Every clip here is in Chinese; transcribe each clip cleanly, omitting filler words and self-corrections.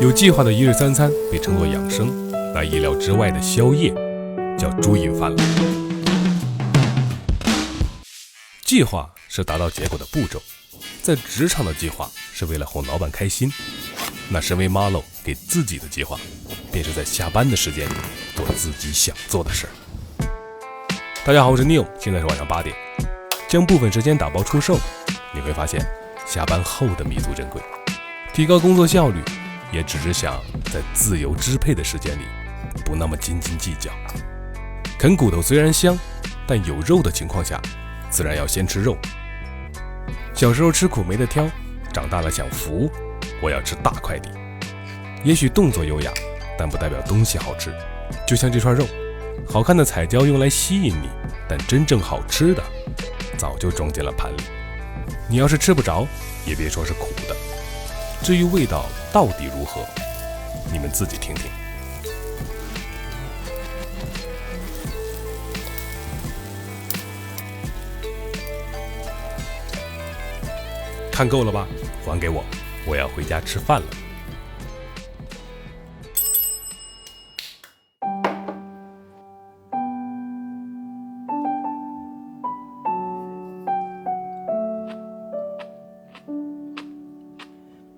有计划的一日三餐被称作养生，那意料之外的宵夜叫猪瘾犯了。计划是达到结果的步骤，在职场的计划是为了哄老板开心，那身为 Marlow 给自己的计划，便是在下班的时间里做自己想做的事。大家好，我是 Neil， 现在是晚上8点。将部分时间打包出售，你会发现下班后的弥足珍贵。提高工作效率，也只是想在自由支配的时间里不那么斤斤计较。啃骨头虽然香，但有肉的情况下自然要先吃肉。小时候吃苦没得挑，长大了想服，我要吃大块地。也许动作优雅，但不代表东西好吃。就像这串肉，好看的彩椒用来吸引你，但真正好吃的早就装进了盘里。你要是吃不着，也别说是苦的。至于味道到底如何，你们自己听听。看够了吧？还给我，我要回家吃饭了。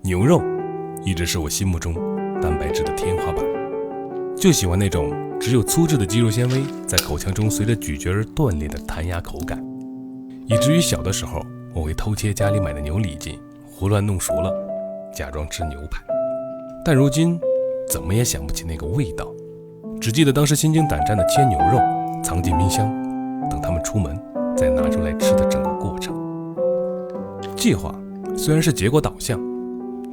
牛肉一直是我心目中蛋白质的天花板，就喜欢那种只有粗质的肌肉纤维在口腔中随着咀嚼而断裂的弹牙口感，以至于小的时候我会偷切家里买的牛里脊，胡乱弄熟了，假装吃牛排。但如今怎么也想不起那个味道，只记得当时心惊胆战的切牛肉，藏进冰箱，等他们出门再拿出来吃的整个过程。计划虽然是结果导向，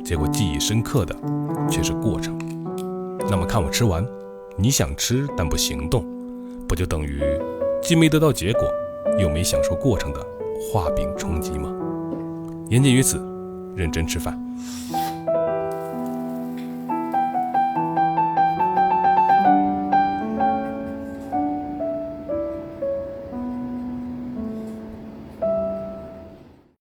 结果记忆深刻的却是过程。那么看我吃完，你想吃但不行动，不就等于既没得到结果，又没享受过程的画饼充饥吗？言尽于此，认真吃饭。